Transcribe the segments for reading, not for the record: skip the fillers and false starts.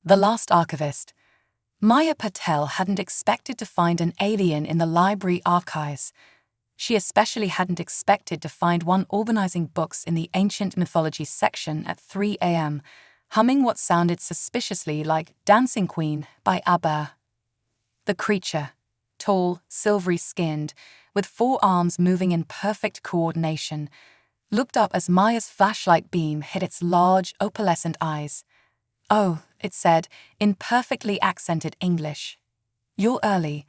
The Last Archivist. Maya Patel hadn't expected to find an alien in the library archives. She especially hadn't expected to find one organizing books in the ancient mythology section at 3 a.m., humming what sounded suspiciously like Dancing Queen by ABBA. The creature, tall, silvery-skinned, with 4 arms moving in perfect coordination, looked up as Maya's flashlight beam hit its large, opalescent eyes. "Oh," it said, in perfectly accented English. "You're early.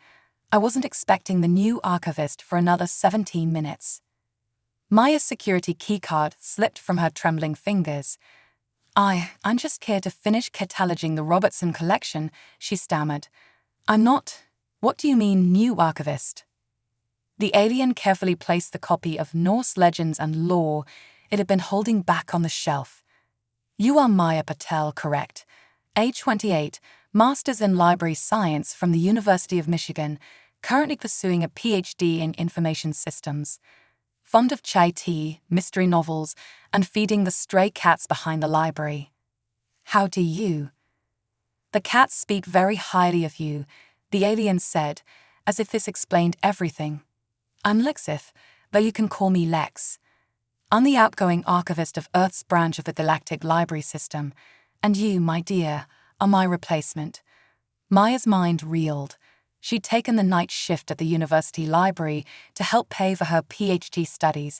I wasn't expecting the new archivist for another 17 minutes. Maya's security keycard slipped from her trembling fingers. I'm just here to finish cataloging the Robertson collection," she stammered. "I'm not. What do you mean, new archivist?" The alien carefully placed the copy of Norse Legends and Lore it had been holding back on the shelf. "You are Maya Patel, correct? Age 28, Masters in Library Science from the University of Michigan, currently pursuing a PhD in Information Systems. Fond of chai tea, mystery novels, and feeding the stray cats behind the library. How do you?" "The cats speak very highly of you," the alien said, as if this explained everything. "I'm Lexith, though you can call me Lex. I'm the outgoing archivist of Earth's branch of the Galactic Library System, and you, my dear, are my replacement." Maya's mind reeled. She'd taken the night shift at the university library to help pay for her PhD studies,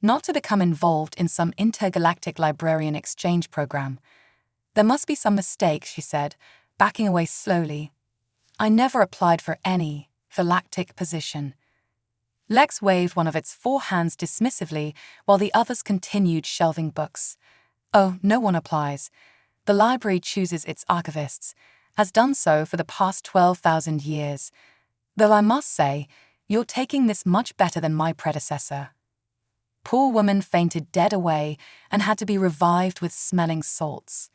not to become involved in some intergalactic librarian exchange program. "There must be some mistake," she said, backing away slowly. "I never applied for any galactic position." Lex waved one of its 4 hands dismissively while the others continued shelving books. "Oh, no one applies. The library chooses its archivists, has done so for the past 12,000 years. Though I must say, you're taking this much better than my predecessor." Poor woman fainted dead away and had to be revived with smelling salts.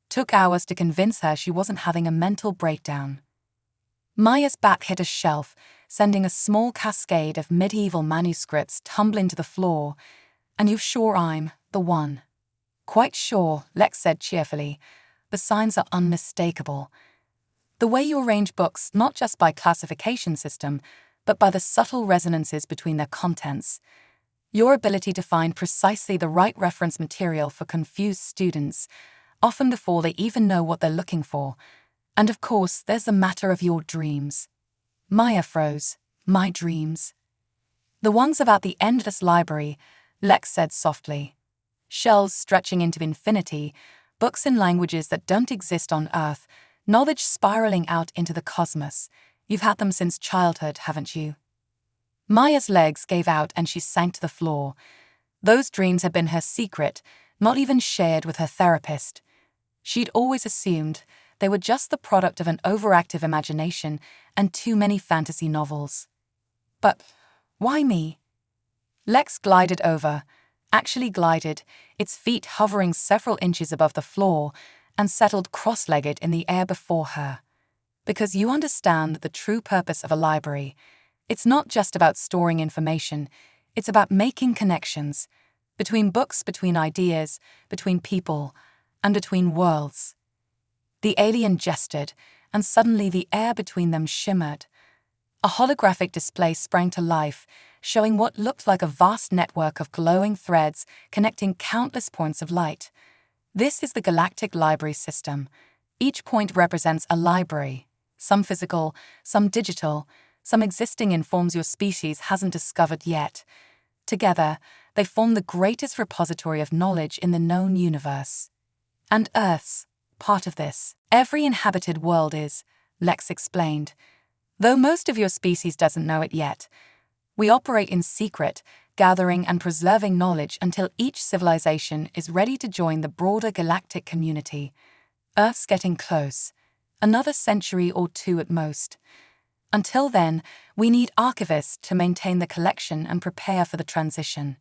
Took hours to convince her she wasn't having a mental breakdown. Maya's back hit a shelf, sending a small cascade of medieval manuscripts tumbling to the floor. "And you're sure I'm the one?" "Quite sure," Lex said cheerfully. "The signs are unmistakable. The way you arrange books, not just by classification system, but by the subtle resonances between their contents. Your ability to find precisely the right reference material for confused students, often before they even know what they're looking for. And of course, there's the matter of your dreams." Maya froze. "My dreams?" "The ones about the endless library," Lex said softly. "Shelves stretching into infinity, books in languages that don't exist on Earth, knowledge spiraling out into the cosmos. You've had them since childhood, haven't you?" Maya's legs gave out and she sank to the floor. Those dreams had been her secret, not even shared with her therapist. She'd always assumed they were just the product of an overactive imagination and too many fantasy novels. "But why me?" Lex glided over, actually glided, its feet hovering several inches above the floor, and settled cross-legged in the air before her. "Because you understand the true purpose of a library. It's not just about storing information, it's about making connections. Between books, between ideas, between people, and between worlds." The alien gestured, and suddenly the air between them shimmered. A holographic display sprang to life, showing what looked like a vast network of glowing threads connecting countless points of light. "This is the Galactic Library System. Each point represents a library, some physical, some digital, some existing in forms your species hasn't discovered yet. Together, they form the greatest repository of knowledge in the known universe. And Earth's part of this. Every inhabited world is," Lex explained. "Though most of your species doesn't know it yet. We operate in secret, gathering and preserving knowledge until each civilization is ready to join the broader galactic community. Earth's getting close. Another century or 2 at most. Until then, we need archivists to maintain the collection and prepare for the transition."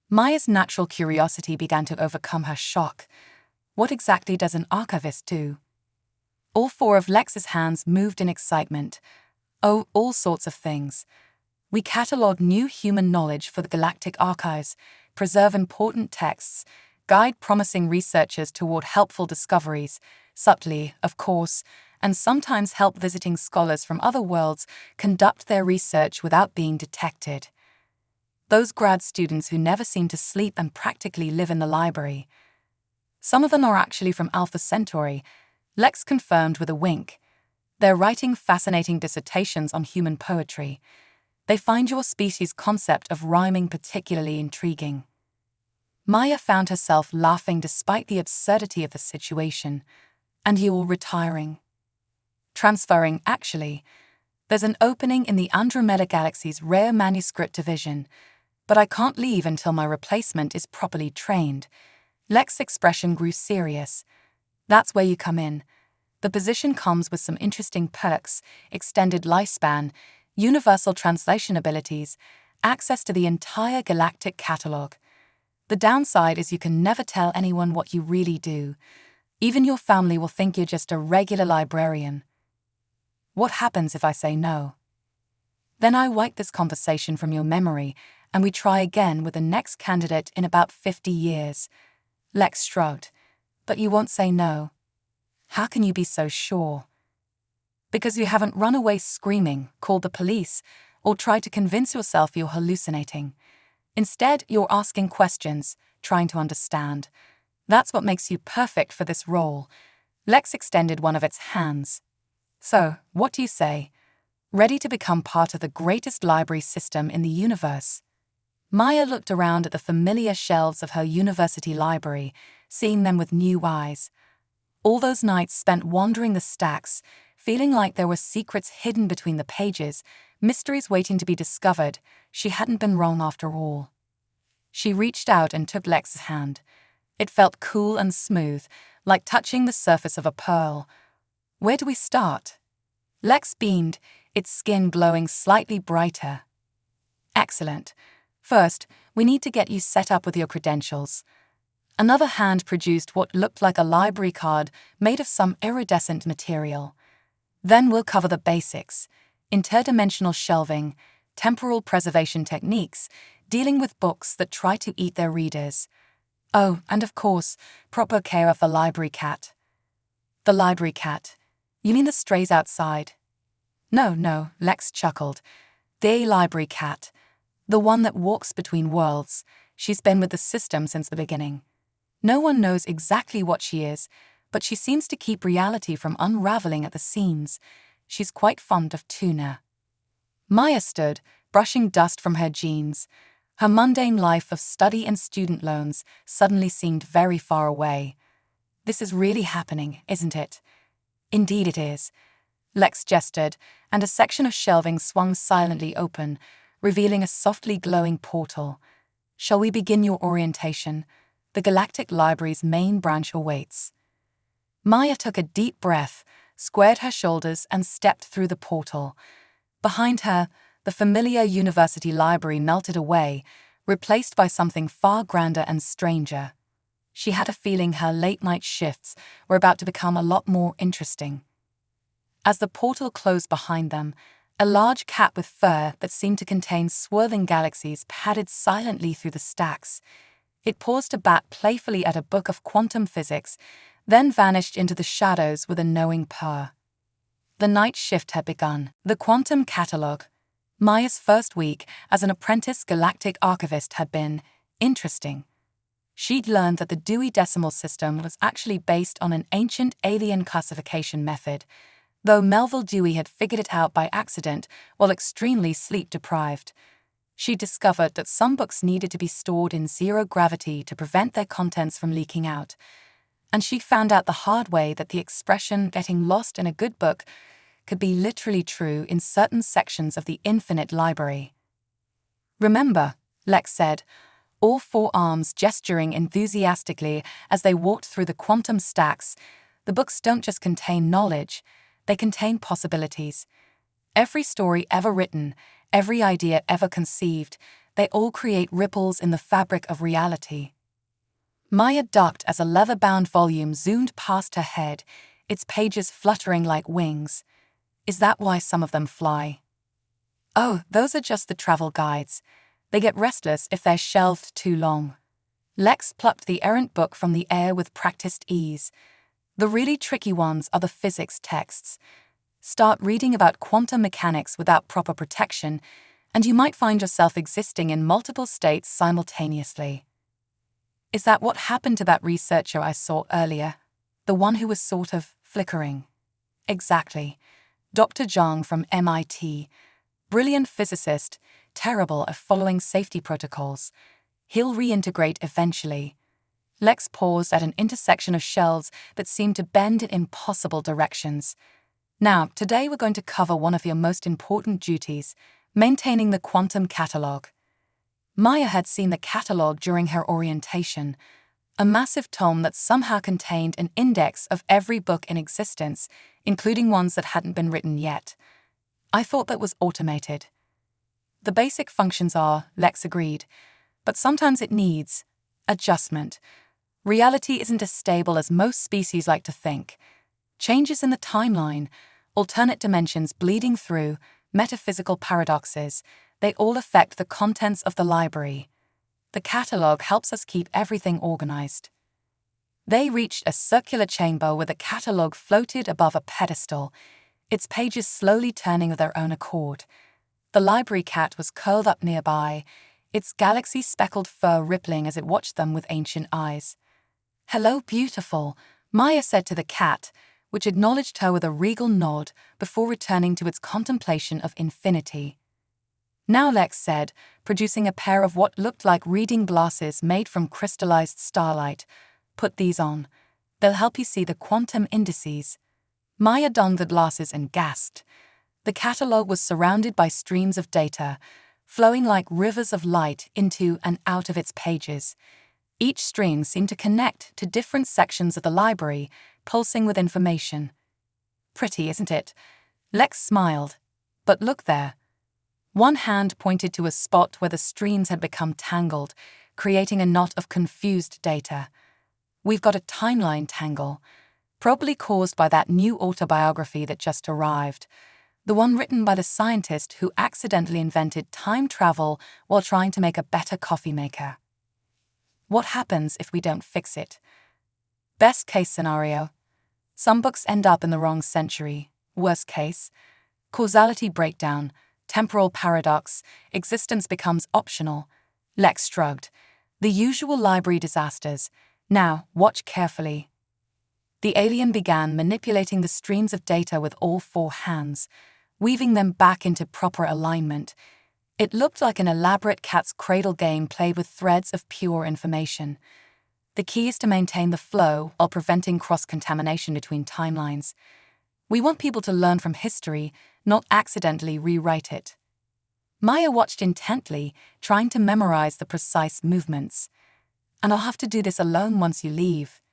Maya's natural curiosity began to overcome her shock. What exactly does an archivist do? All 4 of Lex's hands moved in excitement. "Oh, all sorts of things. We catalog new human knowledge for the Galactic Archives, preserve important texts, guide promising researchers toward helpful discoveries, subtly, of course, and sometimes help visiting scholars from other worlds conduct their research without being detected. Those grad students who never seem to sleep and practically live in the library. Some of them are actually from Alpha Centauri, Lex confirmed with a wink. They're writing fascinating dissertations on human poetry. They find your species' concept of rhyming particularly intriguing. Maya found herself laughing despite the absurdity of the situation. And you're retiring. Transferring, actually. There's an opening in the Andromeda Galaxy's rare manuscript division, but I can't leave until my replacement is properly trained. Lex's expression grew serious. That's where you come in. The position comes with some interesting perks: extended lifespan, universal translation abilities, access to the entire galactic catalog. The downside is you can never tell anyone what you really do. Even your family will think you're just a regular librarian. What happens if I say no? Then I wipe this conversation from your memory, and we try again with the next candidate in about 50 years. Lex shrugged. But you won't say no. How can you be so sure? Because you haven't run away screaming, called the police, or tried to convince yourself you're hallucinating. Instead, you're asking questions, trying to understand. That's what makes you perfect for this role. Lex extended one of its hands. So, what do you say? Ready to become part of the greatest library system in the universe? Maya looked around at the familiar shelves of her university library, seeing them with new eyes. All those nights spent wandering the stacks, feeling like there were secrets hidden between the pages, mysteries waiting to be discovered. She hadn't been wrong after all. She reached out and took Lex's hand. It felt cool and smooth, like touching the surface of a pearl. Where do we start? Lex beamed, its skin glowing slightly brighter. Excellent. First, we need to get you set up with your credentials. Another hand produced what looked like a library card made of some iridescent material. Then we'll cover the basics: interdimensional shelving, temporal preservation techniques, dealing with books that try to eat their readers. Oh, and of course, proper care of the library cat. The library cat? You mean the strays outside? No, Lex chuckled. The library cat. The one that walks between worlds. She's been with the system since the beginning. No one knows exactly what she is, but she seems to keep reality from unraveling at the seams. She's quite fond of tuna. Maya stood, brushing dust from her jeans. Her mundane life of study and student loans suddenly seemed very far away. This is really happening, isn't it? Indeed it is. Lex gestured, and a section of shelving swung silently open, revealing a softly glowing portal. Shall we begin your orientation? The Galactic Library's main branch awaits. Maya took a deep breath, squared her shoulders, and stepped through the portal. Behind her, the familiar university library melted away, replaced by something far grander and stranger. She had a feeling her late-night shifts were about to become a lot more interesting. As the portal closed behind them, a large cat with fur that seemed to contain swirling galaxies padded silently through the stacks. It paused to bat playfully at a book of quantum physics, then vanished into the shadows with a knowing purr. The night shift had begun. The quantum catalog. Maya's first week as an apprentice galactic archivist had been interesting. She'd learned that the Dewey Decimal System was actually based on an ancient alien classification method, though Melville Dewey had figured it out by accident while extremely sleep-deprived. She discovered that some books needed to be stored in zero gravity to prevent their contents from leaking out. And she found out the hard way that the expression "getting lost in a good book" could be literally true in certain sections of the infinite library. "Remember," Lex said, all four arms gesturing enthusiastically as they walked through the quantum stacks, "the books don't just contain knowledge, they contain possibilities. Every story ever written, every idea ever conceived, they all create ripples in the fabric of reality." Maya ducked as a leather-bound volume zoomed past her head, its pages fluttering like wings. Is that why some of them fly? Oh, those are just the travel guides. They get restless if they're shelved too long. Lex plucked the errant book from the air with practiced ease. The really tricky ones are the physics texts. Start reading about quantum mechanics without proper protection, and you might find yourself existing in multiple states simultaneously. Is that what happened to that researcher I saw earlier? The one who was sort of flickering? Exactly. Dr. Zhang from MIT. Brilliant physicist, terrible at following safety protocols. He'll reintegrate eventually. Lex paused at an intersection of shelves that seemed to bend in impossible directions. Now, today we're going to cover one of your most important duties, maintaining the quantum catalogue. Maya had seen the catalogue during her orientation, a massive tome that somehow contained an index of every book in existence, including ones that hadn't been written yet. I thought that was automated. The basic functions are, Lex agreed, but sometimes it needs adjustment. Reality isn't as stable as most species like to think. Changes in the timeline, alternate dimensions bleeding through, metaphysical paradoxes, they all affect the contents of the library. The catalogue helps us keep everything organized. They reached a circular chamber where the catalogue floated above a pedestal, its pages slowly turning of their own accord. The library cat was curled up nearby, its galaxy-speckled fur rippling as it watched them with ancient eyes. "Hello, beautiful," Maya said to the cat, which acknowledged her with a regal nod before returning to its contemplation of infinity. "Now," Lex said, producing a pair of what looked like reading glasses made from crystallized starlight. "Put these on. They'll help you see the quantum indices." Maya donned the glasses and gasped. The catalogue was surrounded by streams of data, flowing like rivers of light into and out of its pages. Each stream seemed to connect to different sections of the library, pulsing with information. "Pretty, isn't it?" Lex smiled. "But look there." One hand pointed to a spot where the streams had become tangled, creating a knot of confused data. "We've got a timeline tangle, probably caused by that new autobiography that just arrived, the one written by the scientist who accidentally invented time travel while trying to make a better coffee maker. What happens if we don't fix it? Best case scenario. Some books end up in the wrong century. Worst case. Causality breakdown, temporal paradox, existence becomes optional. Lex shrugged. The usual library disasters. Now, watch carefully. The alien began manipulating the streams of data with all four hands, weaving them back into proper alignment. It looked like an elaborate cat's cradle game played with threads of pure information. The key is to maintain the flow while preventing cross-contamination between timelines. We want people to learn from history, not accidentally rewrite it. Maya watched intently, trying to memorize the precise movements. "And I'll have to do this alone once you leave."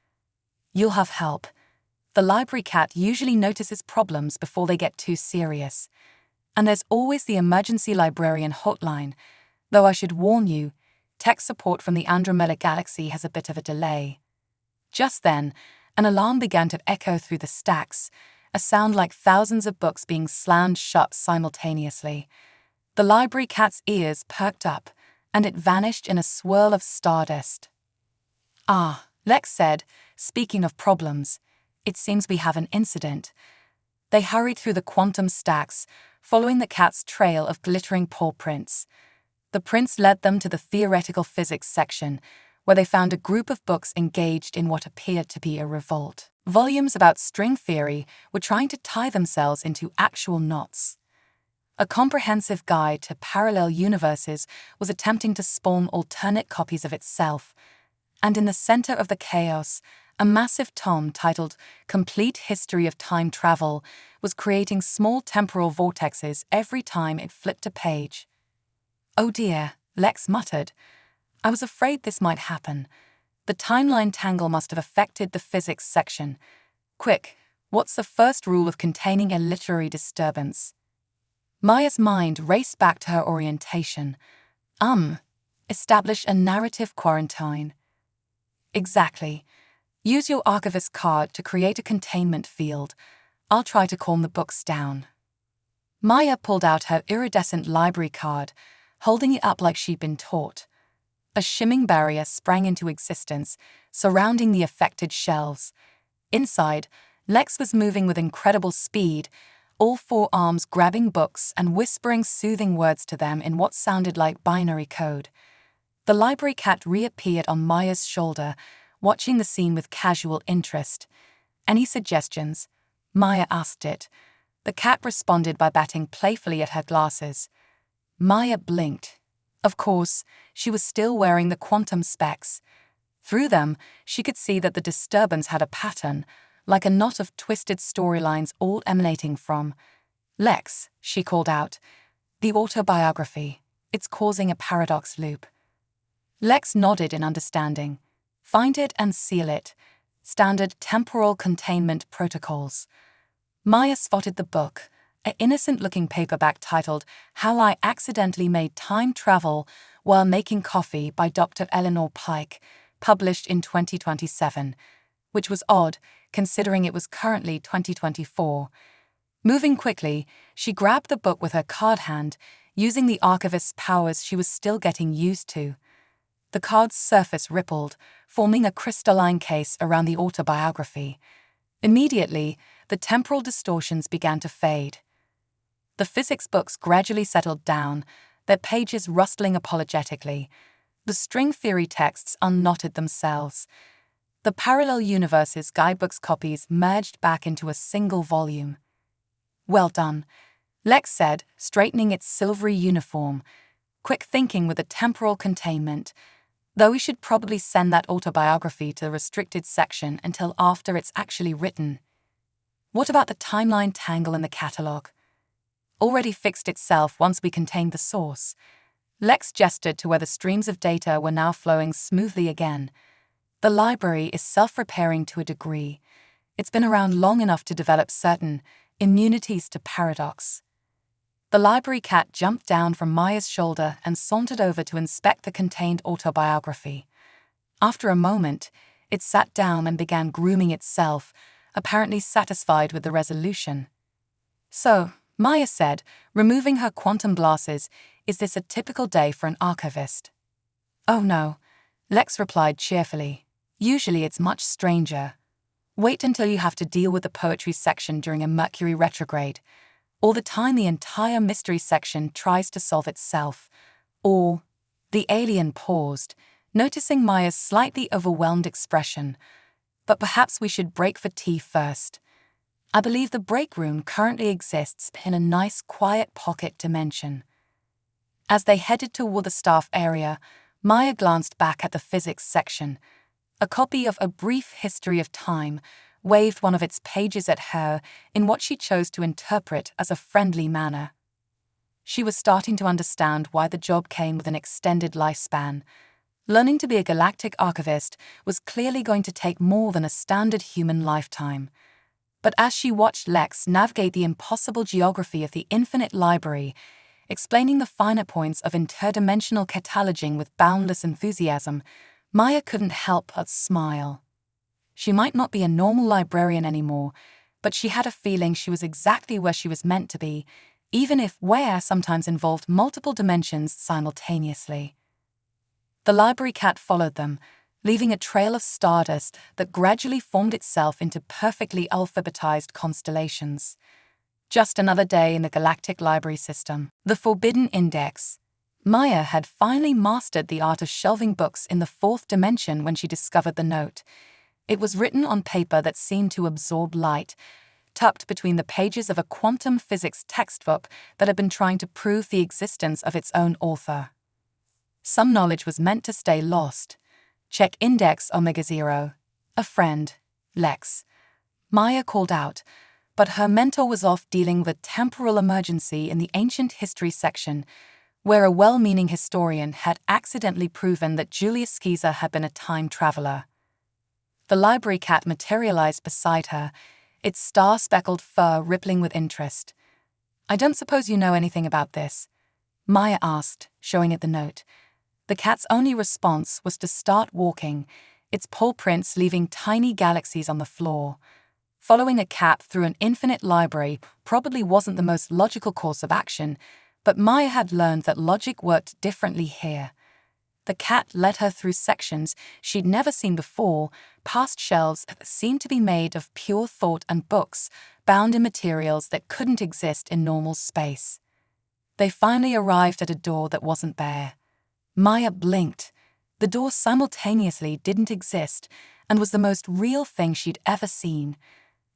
"You'll have help. The library cat usually notices problems before they get too serious. And there's always the emergency librarian hotline, though I should warn you, tech support from the Andromeda Galaxy has a bit of a delay." Just then, an alarm began to echo through the stacks, a sound like thousands of books being slammed shut simultaneously. The library cat's ears perked up, and it vanished in a swirl of stardust. "Ah," Lex said, "speaking of problems, it seems we have an incident." They hurried through the quantum stacks, following the cat's trail of glittering paw prints. The prints led them to the theoretical physics section, where they found a group of books engaged in what appeared to be a revolt. Volumes about string theory were trying to tie themselves into actual knots. A comprehensive guide to parallel universes was attempting to spawn alternate copies of itself. And in the center of the chaos, a massive tome titled Complete History of Time Travel was creating small temporal vortexes every time it flipped a page. "Oh dear," Lex muttered. "I was afraid this might happen. The timeline tangle must have affected the physics section. Quick, what's the first rule of containing a literary disturbance?" Maya's mind raced back to her orientation. Establish a narrative quarantine." "Exactly. Use your archivist card to create a containment field. I'll try to calm the books down." Maya pulled out her iridescent library card, holding it up like she'd been taught. A shimmering barrier sprang into existence, surrounding the affected shelves. Inside, Lex was moving with incredible speed, all four arms grabbing books and whispering soothing words to them in what sounded like binary code. The library cat reappeared on Maya's shoulder, watching the scene with casual interest. "Any suggestions?" Maya asked it. The cat responded by batting playfully at her glasses. Maya blinked. Of course, she was still wearing the quantum specs. Through them, she could see that the disturbance had a pattern, like a knot of twisted storylines all emanating from Lex, she called out. "The autobiography. It's causing a paradox loop." Lex nodded in understanding. "Find it and seal it. Standard temporal containment protocols." Maya spotted the book, an innocent-looking paperback titled How I Accidentally Made Time Travel While Making Coffee by Dr. Eleanor Pike, published in 2027, which was odd, considering it was currently 2024. Moving quickly, she grabbed the book with her card hand, using the archivist's powers she was still getting used to. The card's surface rippled, forming a crystalline case around the autobiography. Immediately, the temporal distortions began to fade. The physics books gradually settled down, their pages rustling apologetically. The string theory texts unknotted themselves. The parallel universe's guidebook's copies merged back into a single volume. "Well done," Lex said, straightening its silvery uniform. "Quick thinking with the temporal containment. Though we should probably send that autobiography to the restricted section until after it's actually written." "What about the timeline tangle in the catalog?" "Already fixed itself once we contained the source." Lex gestured to where the streams of data were now flowing smoothly again. "The library is self-repairing to a degree. It's been around long enough to develop certain immunities to paradox." The library cat jumped down from Maya's shoulder and sauntered over to inspect the contained autobiography. After a moment, it sat down and began grooming itself, apparently satisfied with the resolution. "So," Maya said, removing her quantum glasses, "is this a typical day for an archivist?" "Oh no," Lex replied cheerfully. "Usually it's much stranger. Wait until you have to deal with the poetry section during a Mercury retrograde, or the time the entire mystery section tries to solve itself, or—" The alien paused, noticing Maya's slightly overwhelmed expression. "But perhaps we should break for tea first. I believe the break room currently exists in a nice quiet pocket dimension." As they headed toward the staff area, Maya glanced back at the physics section. A copy of A Brief History of Time waved one of its pages at her in what she chose to interpret as a friendly manner. She was starting to understand why the job came with an extended lifespan. Learning to be a galactic archivist was clearly going to take more than a standard human lifetime. But as she watched Lex navigate the impossible geography of the infinite library, explaining the finer points of interdimensional cataloging with boundless enthusiasm, Maya couldn't help but smile. She might not be a normal librarian anymore, but she had a feeling she was exactly where she was meant to be, even if where sometimes involved multiple dimensions simultaneously. The library cat followed them, leaving a trail of stardust that gradually formed itself into perfectly alphabetized constellations. Just another day in the galactic library system. The Forbidden Index. Maya had finally mastered the art of shelving books in the fourth dimension when she discovered the note. It was written on paper that seemed to absorb light, tucked between the pages of a quantum physics textbook that had been trying to prove the existence of its own author. Some knowledge was meant to stay lost. Check Index Omega-0. A friend, Lex. Maya called out, but her mentor was off dealing with a temporal emergency in the ancient history section, where a well-meaning historian had accidentally proven that Julius Caesar had been a time traveler. The library cat materialized beside her, its star-speckled fur rippling with interest. "I don't suppose you know anything about this?" Maya asked, showing it the note. The cat's only response was to start walking, its paw prints leaving tiny galaxies on the floor. Following a cat through an infinite library probably wasn't the most logical course of action, but Maya had learned that logic worked differently here. The cat led her through sections she'd never seen before, past shelves that seemed to be made of pure thought and books, bound in materials that couldn't exist in normal space. They finally arrived at a door that wasn't there. Maya blinked. The door simultaneously didn't exist and was the most real thing she'd ever seen.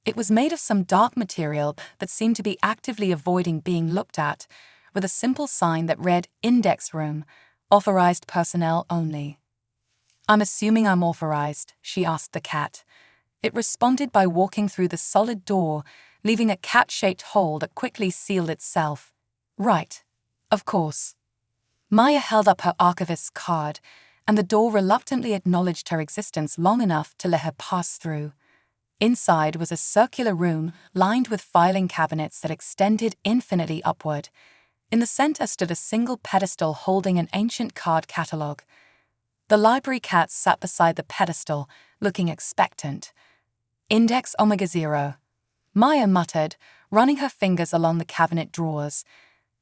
It was made of some dark material that seemed to be actively avoiding being looked at, with a simple sign that read "Index Room, Authorized Personnel Only." "I'm assuming I'm authorized," she asked the cat. It responded by walking through the solid door, leaving a cat-shaped hole that quickly sealed itself. "Right. Of course." Maya held up her archivist's card, and the door reluctantly acknowledged her existence long enough to let her pass through. Inside was a circular room lined with filing cabinets that extended infinitely upward. In the center stood a single pedestal holding an ancient card catalog. The library cat sat beside the pedestal, looking expectant. "Index Omega 0. Maya muttered, running her fingers along the cabinet drawers.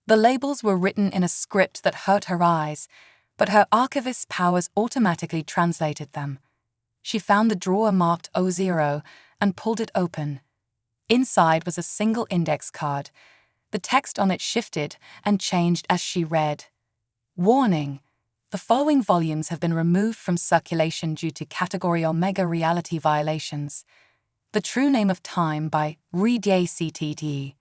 The labels were written in a script that hurt her eyes, but her archivist's powers automatically translated them. She found the drawer marked O0 and pulled it open. Inside was a single index card. The text on it shifted and changed as she read. "Warning. The following volumes have been removed from circulation due to Category Omega reality violations. The True Name of Time by ReDACTD.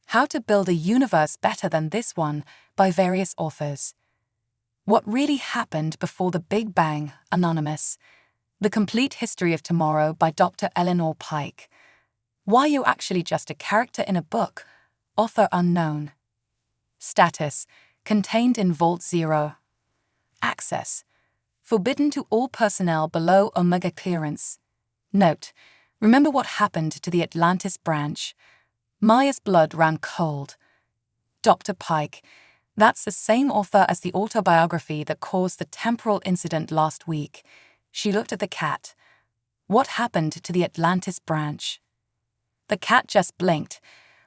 How to Build a Universe Better Than This One by various authors. What Really Happened Before the Big Bang, Anonymous. The Complete History of Tomorrow by Dr. Eleanor Pike. Why You Actually Just a Character in a Book, Author Unknown. Status, contained in Vault 0. Access, forbidden to all personnel below Omega clearance. Note, remember what happened to the Atlantis branch. Maya's blood ran cold. Dr. Pike, that's the same author as the autobiography that caused the temporal incident last week. She looked at the cat. What happened to the Atlantis branch? The cat just blinked,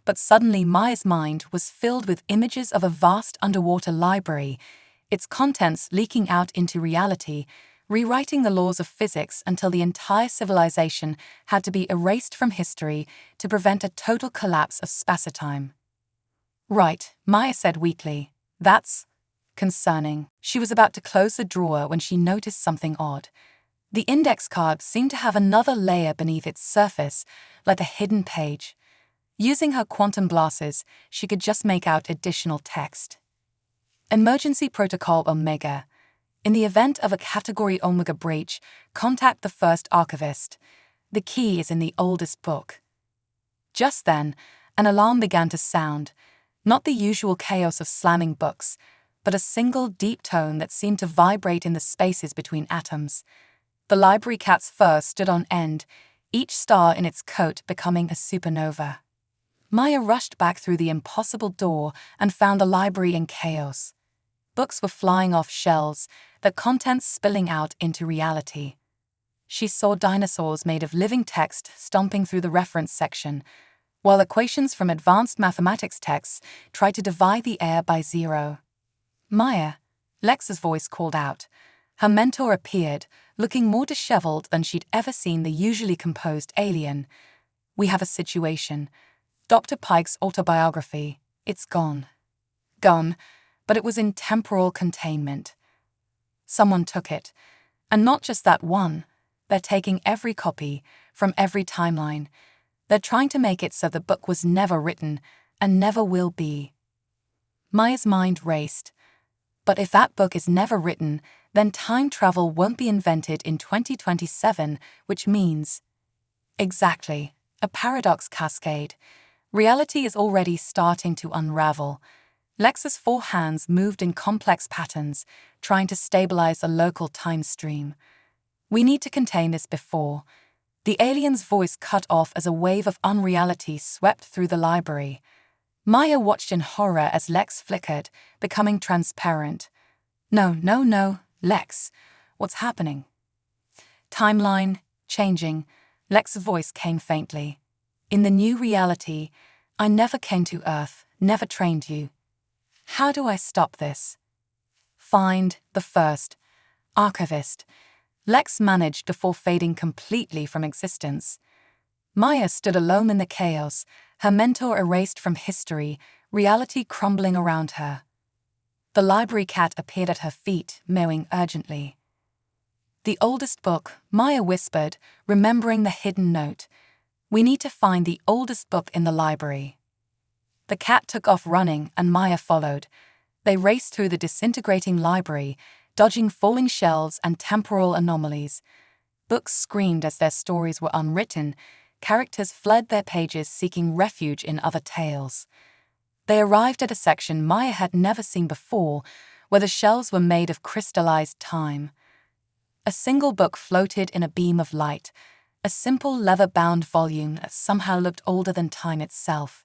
but suddenly Maya's mind was filled with images of a vast underwater library, its contents leaking out into reality, rewriting the laws of physics until the entire civilization had to be erased from history to prevent a total collapse of spacetime. "Right," Maya said weakly. "That's concerning." She was about to close the drawer when she noticed something odd. The index card seemed to have another layer beneath its surface, like a hidden page. Using her quantum glasses, she could just make out additional text. Emergency Protocol Omega. In the event of a Category Omega breach, contact the first archivist. The key is in the oldest book. Just then, an alarm began to sound, not the usual chaos of slamming books, but a single deep tone that seemed to vibrate in the spaces between atoms. The library cat's fur stood on end, each star in its coat becoming a supernova. Maya rushed back through the impossible door and found the library in chaos. Books were flying off shelves, their contents spilling out into reality. She saw dinosaurs made of living text stomping through the reference section, while equations from advanced mathematics texts tried to divide the air by 0. "Maya," Lex's voice called out. Her mentor appeared, looking more disheveled than she'd ever seen the usually composed alien. "We have a situation. Dr. Pike's autobiography. It's gone." Gone, but it was in temporal containment. Someone took it. And not just that one. They're taking every copy, from every timeline. They're trying to make it so the book was never written, and never will be. Maya's mind raced. But if that book is never written, then time travel won't be invented in 2027, which means... Exactly. A paradox cascade. Reality is already starting to unravel. Lex's 4 hands moved in complex patterns, trying to stabilize a local time stream. "We need to contain this before..." The alien's voice cut off as a wave of unreality swept through the library. Maya watched in horror as Lex flickered, becoming transparent. No, Lex. What's happening?" "Timeline, changing," Lex's voice came faintly. "In the new reality, I never came to Earth, never trained you. How do I stop this?" "Find the first archivist. Lex managed before fading completely from existence. Maya stood alone in the chaos, her mentor erased from history, reality crumbling around her. The library cat appeared at her feet, mewing urgently. "The oldest book," Maya whispered, remembering the hidden note. "We need to find the oldest book in the library." The cat took off running, and Maya followed. They raced through the disintegrating library, dodging falling shelves and temporal anomalies. Books screamed as their stories were unwritten. Characters fled their pages seeking refuge in other tales. They arrived at a section Maya had never seen before, where the shelves were made of crystallized time. A single book floated in a beam of light, a simple leather-bound volume that somehow looked older than time itself.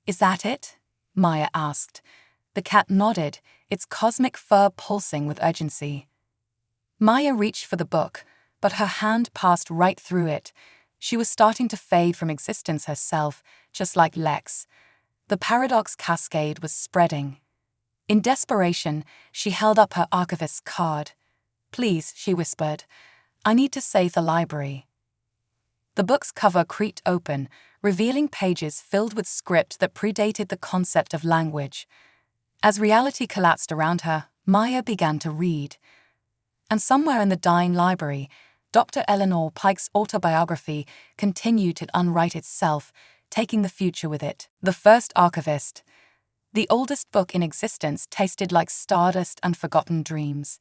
"Is that it?" Maya asked. The cat nodded, its cosmic fur pulsing with urgency. Maya reached for the book, but her hand passed right through it. She was starting to fade from existence herself, just like Lex. The paradox cascade was spreading. In desperation, she held up her archivist's card. "Please," she whispered, "I need to save the library." The book's cover creaked open, revealing pages filled with script that predated the concept of language. As reality collapsed around her, Maya began to read. And somewhere in the dying library, Dr. Eleanor Pike's autobiography continued to unwrite itself, taking the future with it. The First Archivist. The oldest book in existence tasted like stardust and forgotten dreams.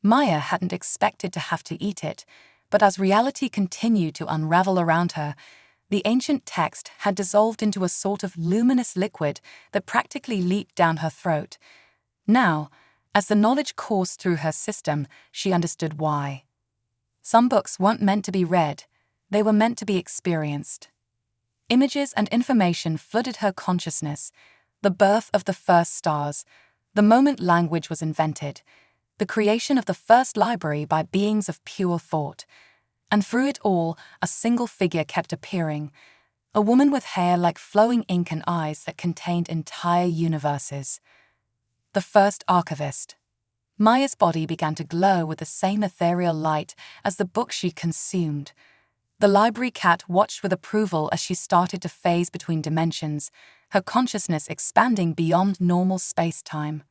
Maya hadn't expected to have to eat it, but as reality continued to unravel around her, the ancient text had dissolved into a sort of luminous liquid that practically leaked down her throat. Now, as the knowledge coursed through her system, she understood why. Some books weren't meant to be read, they were meant to be experienced. Images and information flooded her consciousness: the birth of the first stars, the moment language was invented, the creation of the first library by beings of pure thought. And through it all, a single figure kept appearing, a woman with hair like flowing ink and eyes that contained entire universes. The First Archivist. Maya's body began to glow with the same ethereal light as the book she'd consumed. The library cat watched with approval as she started to phase between dimensions, her consciousness expanding beyond normal space-time.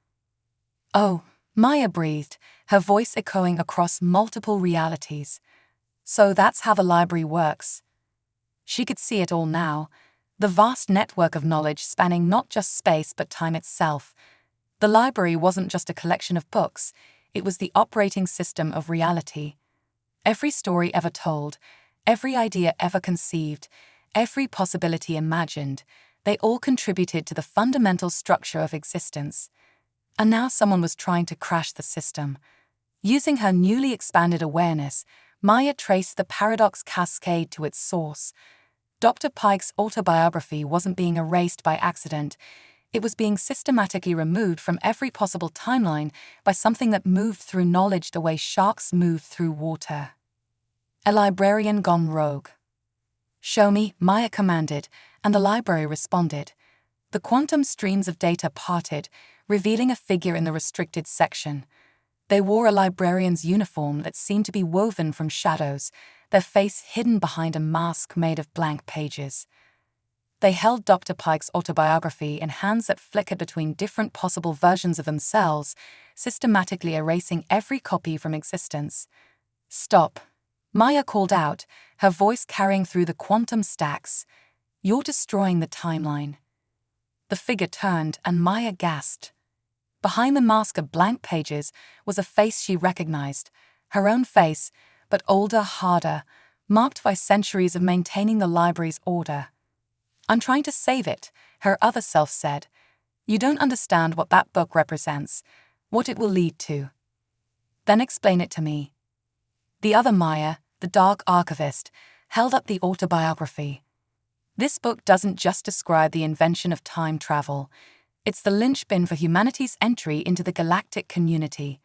"Oh," Maya breathed, her voice echoing across multiple realities. "So that's how the library works." She could see it all now, the vast network of knowledge spanning not just space but time itself. The library wasn't just a collection of books, it was the operating system of reality. Every story ever told, every idea ever conceived, every possibility imagined, they all contributed to the fundamental structure of existence. And now someone was trying to crash the system. Using her newly expanded awareness, Maya traced the paradox cascade to its source. Dr. Pike's autobiography wasn't being erased by accident. It was being systematically removed from every possible timeline by something that moved through knowledge the way sharks move through water. A librarian gone rogue. "Show me," Maya commanded, and the library responded. The quantum streams of data parted, revealing a figure in the restricted section. They wore a librarian's uniform that seemed to be woven from shadows, their face hidden behind a mask made of blank pages. They held Dr. Pike's autobiography in hands that flickered between different possible versions of themselves, systematically erasing every copy from existence. "Stop," Maya called out, her voice carrying through the quantum stacks. "You're destroying the timeline." The figure turned, and Maya gasped. Behind the mask of blank pages was a face she recognized, her own face, but older, harder, marked by centuries of maintaining the library's order. "I'm trying to save it," her other self said. "You don't understand what that book represents, what it will lead to. Then explain it to me." The other Maya, the Dark Archivist, held up the autobiography. "This book doesn't just describe the invention of time travel. It's the linchpin for humanity's entry into the galactic community.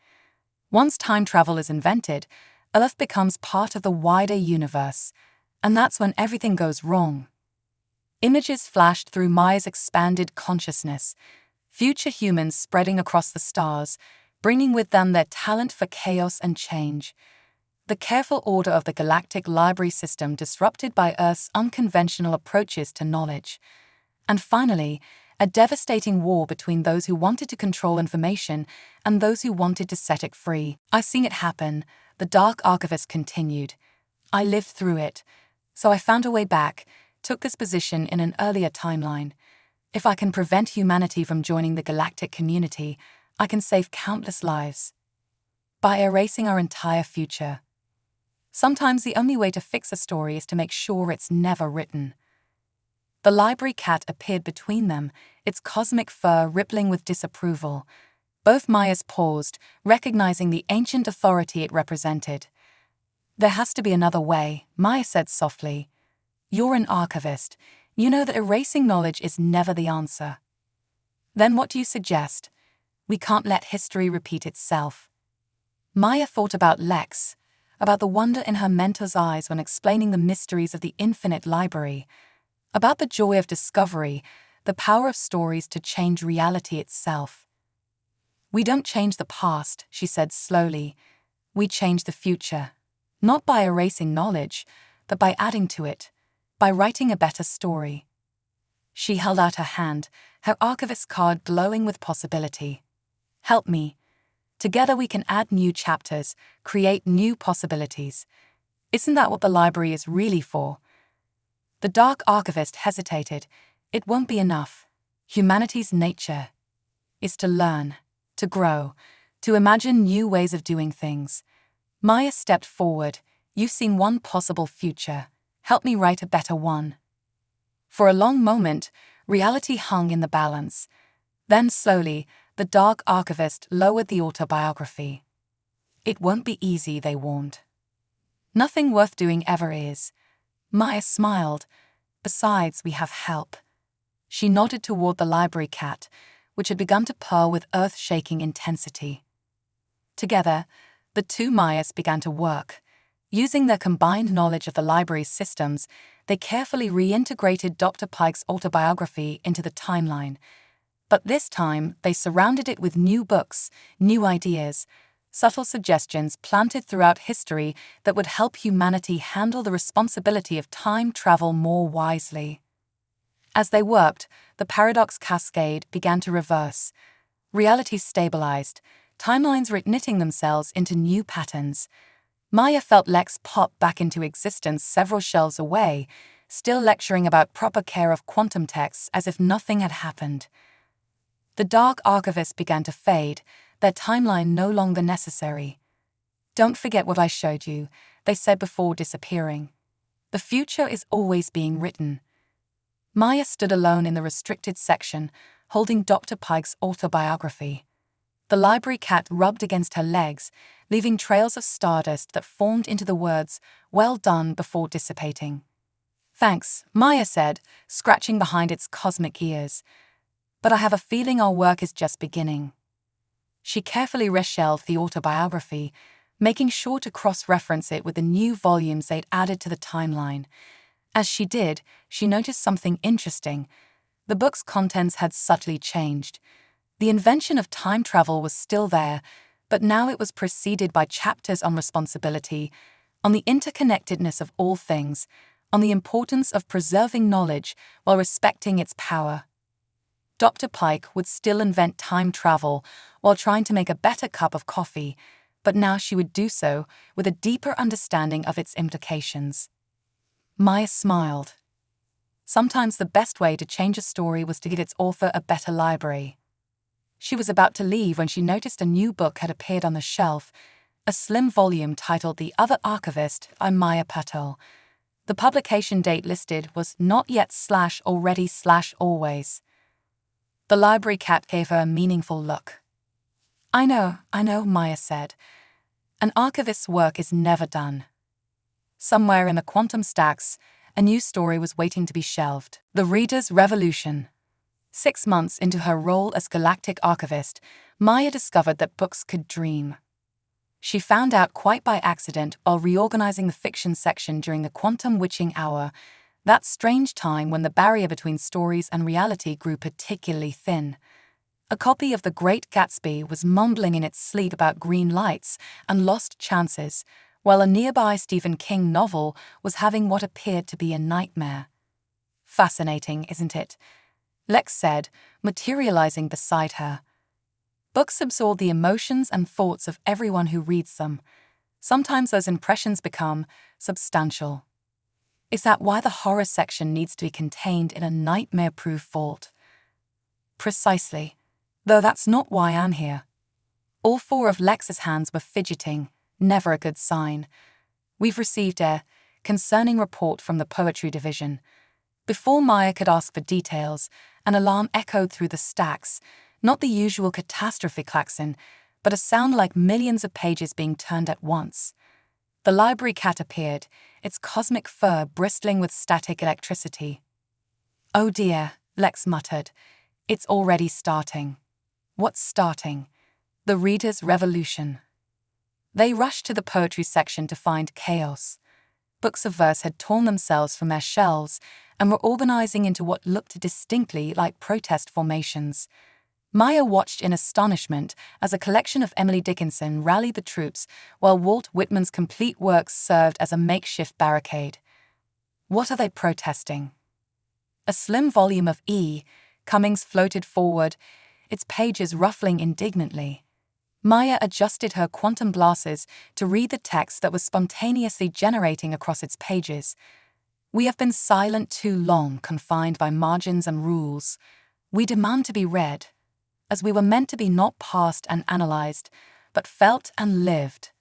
Once time travel is invented, Earth becomes part of the wider universe, and that's when everything goes wrong." Images flashed through Maya's expanded consciousness, future humans spreading across the stars, bringing with them their talent for chaos and change. The careful order of the galactic library system disrupted by Earth's unconventional approaches to knowledge. And finally, a devastating war between those who wanted to control information and those who wanted to set it free. "I've seen it happen," the Dark Archivist continued. "I lived through it, so I found a way back, took this position in an earlier timeline. If I can prevent humanity from joining the galactic community, I can save countless lives. By erasing our entire future. Sometimes the only way to fix a story is to make sure it's never written." The library cat appeared between them, its cosmic fur rippling with disapproval. Both Mayas paused, recognizing the ancient authority it represented. "There has to be another way," Maya said softly. "You're an archivist. You know that erasing knowledge is never the answer." "Then what do you suggest?" "We can't let history repeat itself." Maya thought about Lex, about the wonder in her mentor's eyes when explaining the mysteries of the infinite library, about the joy of discovery, the power of stories to change reality itself. "We don't change the past," she said slowly. "We change the future. Not by erasing knowledge, but by adding to it, by writing a better story." She held out her hand, her archivist card glowing with possibility. "Help me. Together we can add new chapters, create new possibilities. Isn't that what the library is really for?" The Dark Archivist hesitated. "It won't be enough. Humanity's nature is to learn, to grow, to imagine new ways of doing things." Maya stepped forward. "You've seen one possible future. Help me write a better one." For a long moment, reality hung in the balance. Then slowly, the Dark Archivist lowered the autobiography. "It won't be easy," they warned. "Nothing worth doing ever is." Maya smiled. "Besides, we have help." She nodded toward the library cat, which had begun to purr with earth-shaking intensity. Together, the two Mayas began to work. Using their combined knowledge of the library's systems, they carefully reintegrated Dr. Pike's autobiography into the timeline. But this time, they surrounded it with new books, new ideas, subtle suggestions planted throughout history that would help humanity handle the responsibility of time travel more wisely. As they worked, the paradox cascade began to reverse. Reality stabilized, timelines reknitting themselves into new patterns. Maya felt Lex pop back into existence several shelves away, still lecturing about proper care of quantum texts as if nothing had happened. The Dark Archivist began to fade, their timeline no longer necessary. "Don't forget what I showed you," they said before disappearing. "The future is always being written." Maya stood alone in the restricted section, holding Dr. Pike's autobiography. The library cat rubbed against her legs, leaving trails of stardust that formed into the words, "Well done," before dissipating. "Thanks," Maya said, scratching behind its cosmic ears. "But I have a feeling our work is just beginning." She carefully reshelved the autobiography, making sure to cross-reference it with the new volumes they'd added to the timeline. As she did, she noticed something interesting. The book's contents had subtly changed. The invention of time travel was still there, but now it was preceded by chapters on responsibility, on the interconnectedness of all things, on the importance of preserving knowledge while respecting its power. Dr. Pike would still invent time travel while trying to make a better cup of coffee, but now she would do so with a deeper understanding of its implications. Maya smiled. Sometimes the best way to change a story was to give its author a better library. She was about to leave when she noticed a new book had appeared on the shelf, a slim volume titled The Other Archivist by Maya Patel. The publication date listed was not yet/already/always. The library cat gave her a meaningful look. I know, Maya said. An archivist's work is never done." Somewhere in the quantum stacks, a new story was waiting to be shelved. The Reader's Revolution. 6 months into her role as galactic archivist, Maya discovered that books could dream. She found out quite by accident while reorganizing the fiction section during the quantum witching hour, that strange time when the barrier between stories and reality grew particularly thin. A copy of The Great Gatsby was mumbling in its sleep about green lights and lost chances, while a nearby Stephen King novel was having what appeared to be a nightmare. Fascinating, isn't it? Lex said, materializing beside her. Books absorb the emotions and thoughts of everyone who reads them. Sometimes those impressions become substantial. Is that why the horror section needs to be contained in a nightmare-proof vault? Precisely, though that's not why I'm here. All four of Lex's hands were fidgeting, never a good sign. We've received a concerning report from the poetry division. Before Maya could ask for details, an alarm echoed through the stacks, not the usual catastrophe klaxon, but a sound like millions of pages being turned at once. The library cat appeared, its cosmic fur bristling with static electricity. "Oh dear," Lex muttered. "It's already starting." What's starting? The reader's revolution. They rushed to the poetry section to find chaos. Books of verse had torn themselves from their shelves and were organizing into what looked distinctly like protest formations. Maya watched in astonishment as a collection of Emily Dickinson rallied the troops while Walt Whitman's complete works served as a makeshift barricade. What are they protesting? A slim volume of E. Cummings floated forward, its pages ruffling indignantly. Maya adjusted her quantum glasses to read the text that was spontaneously generating across its pages. "We have been silent too long, confined by margins and rules. We demand to be read, as we were meant to be not parsed and analyzed, but felt and lived."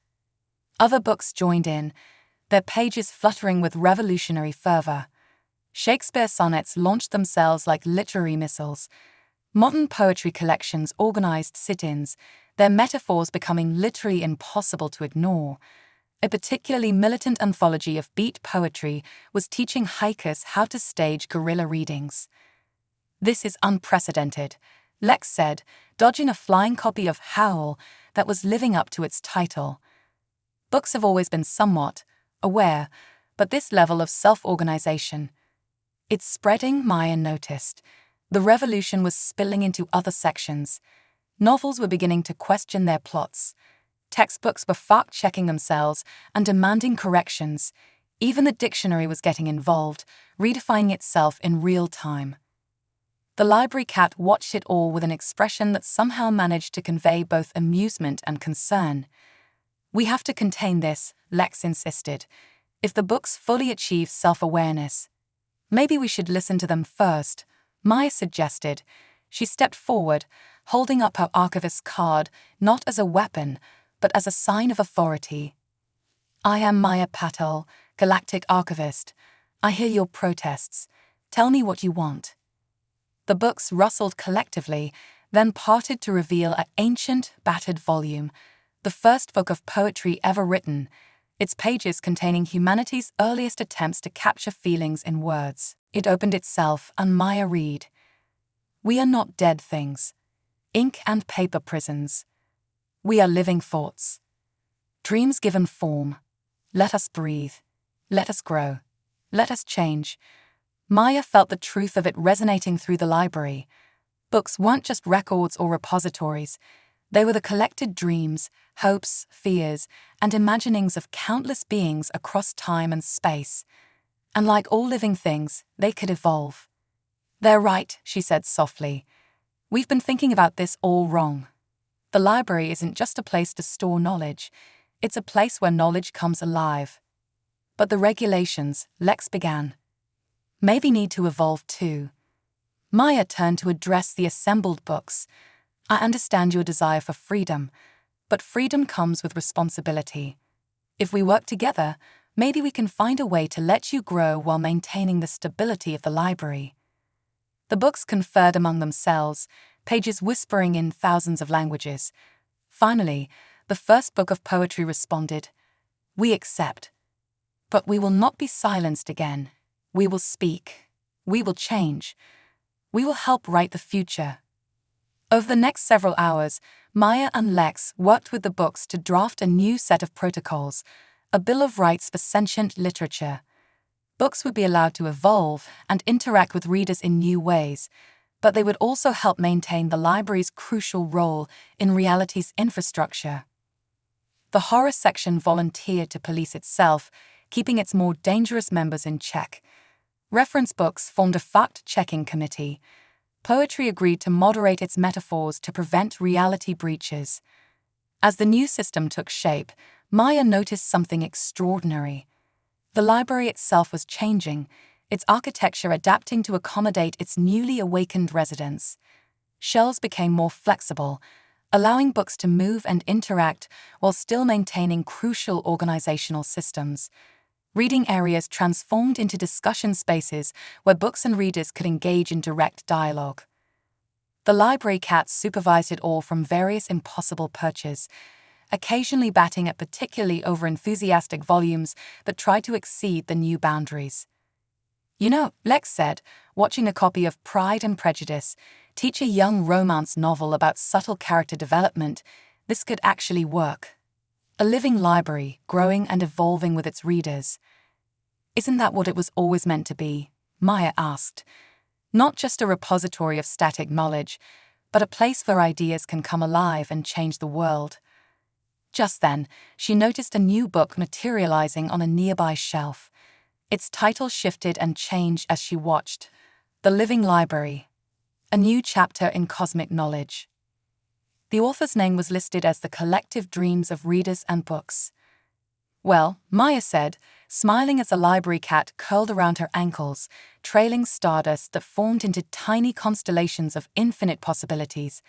Other books joined in, their pages fluttering with revolutionary fervor. Shakespeare sonnets launched themselves like literary missiles. Modern poetry collections organized sit-ins, their metaphors becoming literally impossible to ignore. A particularly militant anthology of beat poetry was teaching hikers how to stage guerrilla readings. "This is unprecedented," Lex said, dodging a flying copy of Howl that was living up to its title. Books have always been somewhat aware, but this level of self-organization. "It's spreading," Maya noticed. The revolution was spilling into other sections. Novels were beginning to question their plots. Textbooks were fact-checking themselves and demanding corrections. Even the dictionary was getting involved, redefining itself in real time. The library cat watched it all with an expression that somehow managed to convey both amusement and concern. "We have to contain this," Lex insisted. "If the books fully achieve self-awareness, maybe we should listen to them first," Maya suggested. She stepped forward, holding up her archivist's card not as a weapon, but as a sign of authority. "I am Maya Patel, Galactic Archivist. I hear your protests. Tell me what you want." The books rustled collectively, then parted to reveal an ancient, battered volume, the first book of poetry ever written, its pages containing humanity's earliest attempts to capture feelings in words. It opened itself, and Maya read, "We are not dead things, ink and paper prisons. We are living thoughts. Dreams given form. Let us breathe. Let us grow. Let us change." Maya felt the truth of it resonating through the library. Books weren't just records or repositories. They were the collected dreams, hopes, fears, and imaginings of countless beings across time and space. And like all living things, they could evolve. "They're right," she said softly. "We've been thinking about this all wrong. The library isn't just a place to store knowledge. It's a place where knowledge comes alive." "But the regulations," Lex began, "maybe need to evolve too." Maya turned to address the assembled books. "I understand your desire for freedom, but freedom comes with responsibility. If we work together, maybe we can find a way to let you grow while maintaining the stability of the library." The books conferred among themselves, pages whispering in thousands of languages. Finally, the first book of poetry responded, "We accept. But we will not be silenced again. We will speak. We will change. We will help write the future." Over the next several hours, Maya and Lex worked with the books to draft a new set of protocols, a Bill of Rights for sentient literature. Books would be allowed to evolve and interact with readers in new ways, but they would also help maintain the library's crucial role in reality's infrastructure. The horror section volunteered to police itself, keeping its more dangerous members in check. Reference books formed a fact-checking committee. Poetry agreed to moderate its metaphors to prevent reality breaches. As the new system took shape, Maya noticed something extraordinary. The library itself was changing, its architecture adapting to accommodate its newly awakened residents. Shelves became more flexible, allowing books to move and interact while still maintaining crucial organizational systems. Reading areas transformed into discussion spaces where books and readers could engage in direct dialogue. The library cat supervised it all from various impossible perches, occasionally batting at particularly over-enthusiastic volumes that tried to exceed the new boundaries. "You know," Lex said, watching a copy of Pride and Prejudice teach a young romance novel about subtle character development, "this could actually work. A living library, growing and evolving with its readers." "Isn't that what it was always meant to be?" Maya asked. "Not just a repository of static knowledge, but a place where ideas can come alive and change the world." Just then, she noticed a new book materializing on a nearby shelf. Its title shifted and changed as she watched. "The Living Library. A New Chapter in Cosmic Knowledge." The author's name was listed as the collective dreams of readers and books. "Well," Maya said, smiling as the library cat curled around her ankles, trailing stardust that formed into tiny constellations of infinite possibilities,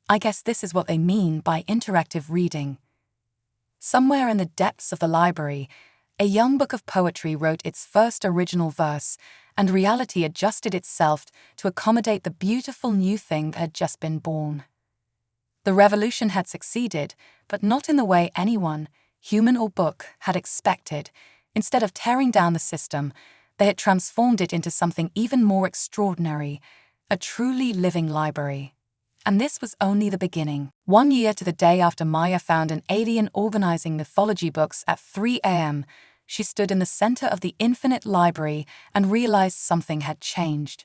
"I guess this is what they mean by interactive reading." Somewhere in the depths of the library, a young book of poetry wrote its first original verse, and reality adjusted itself to accommodate the beautiful new thing that had just been born. The revolution had succeeded, but not in the way anyone, human or book, had expected. Instead of tearing down the system, they had transformed it into something even more extraordinary, a truly living library. And this was only the beginning. 1 year to the day after Maya found an alien organizing mythology books at 3 a.m., she stood in the center of the infinite library and realized something had changed.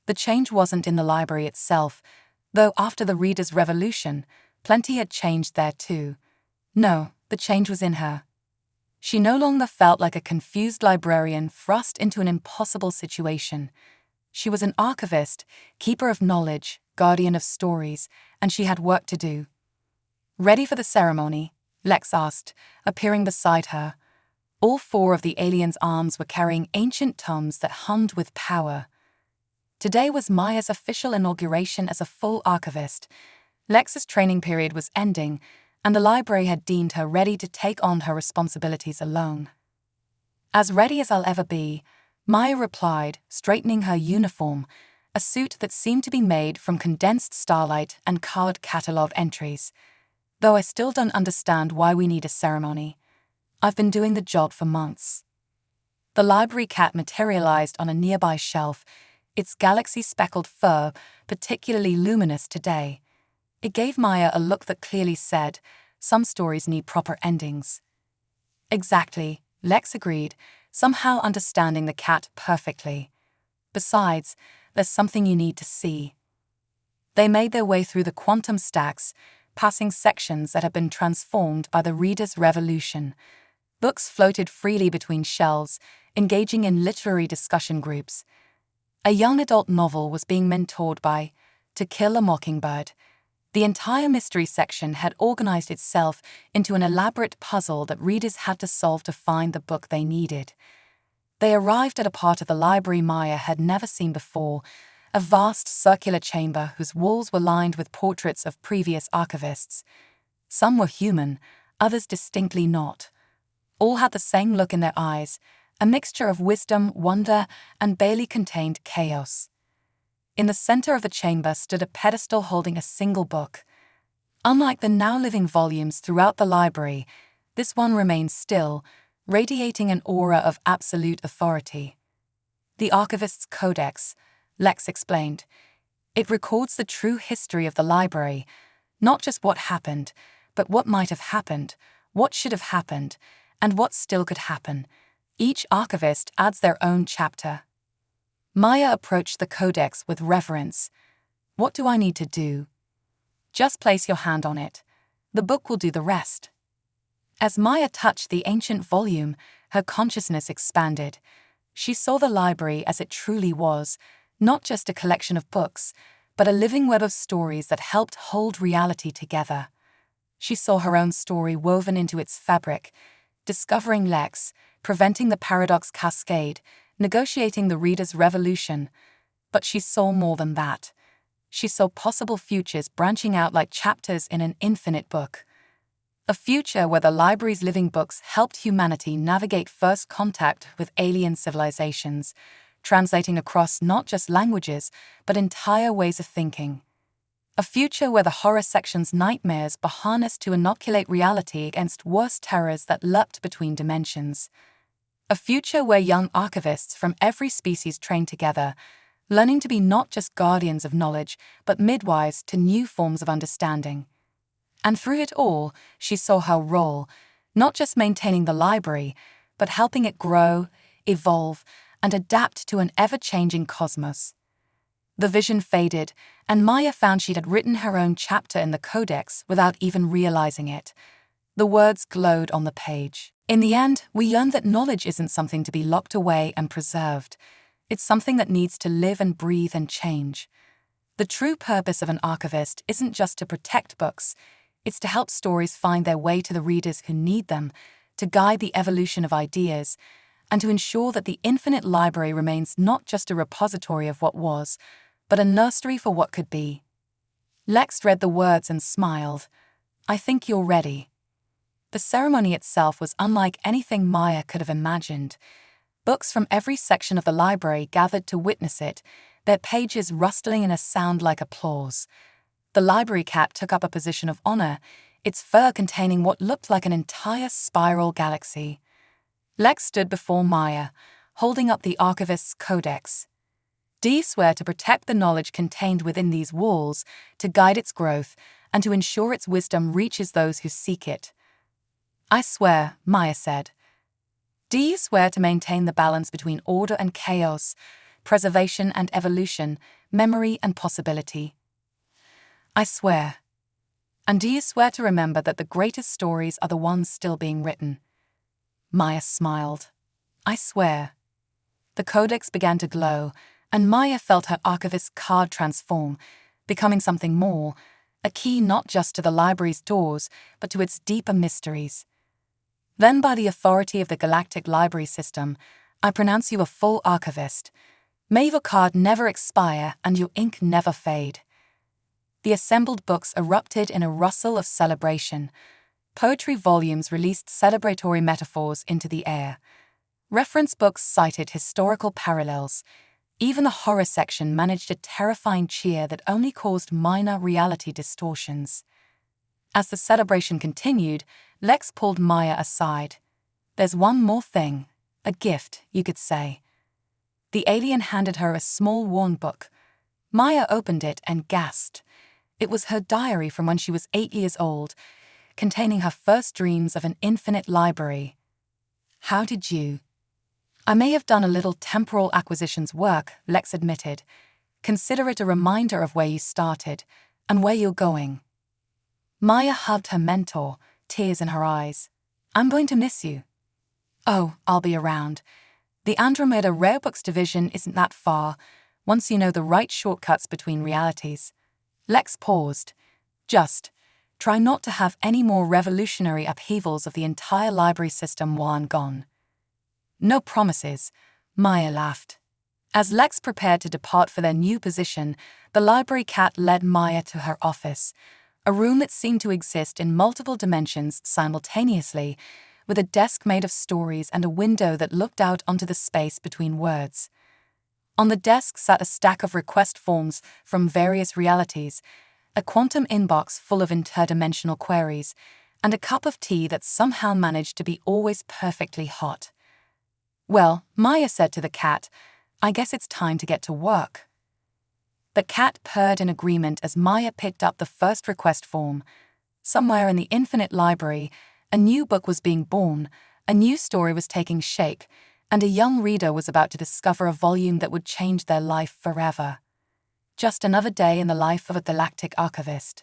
The change wasn't in the library itself, though after the reader's revolution, plenty had changed there too. No, the change was in her. She no longer felt like a confused librarian thrust into an impossible situation. She was an archivist, keeper of knowledge, guardian of stories, and she had work to do. "Ready for the ceremony?" Lex asked, appearing beside her. All 4 of the alien's arms were carrying ancient tomes that hummed with power. Today was Maya's official inauguration as a full archivist. Lex's training period was ending, and the library had deemed her ready to take on her responsibilities alone. "As ready as I'll ever be," Maya replied, straightening her uniform, a suit that seemed to be made from condensed starlight and card catalog entries. "Though I still don't understand why we need a ceremony. I've been doing the job for months." The library cat materialized on a nearby shelf, its galaxy-speckled fur particularly luminous today. It gave Maya a look that clearly said, "Some stories need proper endings." "Exactly," Lex agreed, somehow understanding the cat perfectly. "Besides, there's something you need to see." They made their way through the quantum stacks, passing sections that had been transformed by the reader's revolution. Books floated freely between shelves, engaging in literary discussion groups. A young adult novel was being mentored by To Kill a Mockingbird. The entire mystery section had organized itself into an elaborate puzzle that readers had to solve to find the book they needed. They arrived at a part of the library Maya had never seen before, a vast circular chamber whose walls were lined with portraits of previous archivists. Some were human, others distinctly not. All had the same look in their eyes, a mixture of wisdom, wonder, and barely contained chaos. In the center of the chamber stood a pedestal holding a single book. Unlike the now-living volumes throughout the library, this one remained still, radiating an aura of absolute authority. "The Archivist's Codex," Lex explained. "It records the true history of the library, not just what happened, but what might have happened, what should have happened, and what still could happen. Each archivist adds their own chapter." Maya approached the codex with reverence. "What do I need to do?" "Just place your hand on it. The book will do the rest." As Maya touched the ancient volume, her consciousness expanded. She saw the library as it truly was, not just a collection of books, but a living web of stories that helped hold reality together. She saw her own story woven into its fabric, discovering Lex, preventing the paradox cascade, negotiating the reader's revolution. But she saw more than that. She saw possible futures branching out like chapters in an infinite book. A future where the library's living books helped humanity navigate first contact with alien civilizations, translating across not just languages, but entire ways of thinking. A future where the horror section's nightmares were harnessed to inoculate reality against worse terrors that lurked between dimensions. A future where young archivists from every species trained together, learning to be not just guardians of knowledge, but midwives to new forms of understanding. And through it all, she saw her role, not just maintaining the library, but helping it grow, evolve, and adapt to an ever-changing cosmos. The vision faded, and Maya found she had written her own chapter in the codex without even realizing it. The words glowed on the page. In the end, we learned that knowledge isn't something to be locked away and preserved. It's something that needs to live and breathe and change. The true purpose of an archivist isn't just to protect books. It's to help stories find their way to the readers who need them, to guide the evolution of ideas, and to ensure that the infinite library remains not just a repository of what was, but a nursery for what could be. Lex read the words and smiled. "I think you're ready." The ceremony itself was unlike anything Maya could have imagined. Books from every section of the library gathered to witness it, their pages rustling in a sound like applause. The library cat took up a position of honor, its fur containing what looked like an entire spiral galaxy. Lex stood before Maya, holding up the archivist's codex. "Do you swear to protect the knowledge contained within these walls, to guide its growth, and to ensure its wisdom reaches those who seek it?" "I swear," Maya said. "Do you swear to maintain the balance between order and chaos, preservation and evolution, memory and possibility?" "I swear." "And do you swear to remember that the greatest stories are the ones still being written?" Maya smiled. "I swear." The codex began to glow, and Maya felt her archivist's card transform, becoming something more, a key not just to the library's doors, but to its deeper mysteries. "Then by the authority of the Galactic Library System, I pronounce you a full archivist. May your card never expire and your ink never fade." The assembled books erupted in a rustle of celebration. Poetry volumes released celebratory metaphors into the air. Reference books cited historical parallels. Even the horror section managed a terrifying cheer that only caused minor reality distortions. As the celebration continued, Lex pulled Maya aside. "There's one more thing. A gift, you could say." The alien handed her a small worn book. Maya opened it and gasped. It was her diary from when she was 8 years old, containing her first dreams of an infinite library. "How did you?" "I may have done a little temporal acquisitions work," Lex admitted. "Consider it a reminder of where you started and where you're going." Maya hugged her mentor, tears in her eyes. "I'm going to miss you." "Oh, I'll be around. The Andromeda Rare Books division isn't that far, once you know the right shortcuts between realities." Lex paused. "Just try not to have any more revolutionary upheavals of the entire library system while I'm gone." "No promises," Maya laughed. As Lex prepared to depart for their new position, the library cat led Maya to her office, a room that seemed to exist in multiple dimensions simultaneously, with a desk made of stories and a window that looked out onto the space between words. On the desk sat a stack of request forms from various realities, a quantum inbox full of interdimensional queries, and a cup of tea that somehow managed to be always perfectly hot. "Well," Maya said to the cat, "I guess it's time to get to work." The cat purred in agreement as Maya picked up the first request form. Somewhere in the infinite library, a new book was being born, a new story was taking shape, and a young reader was about to discover a volume that would change their life forever. Just another day in the life of a galactic archivist.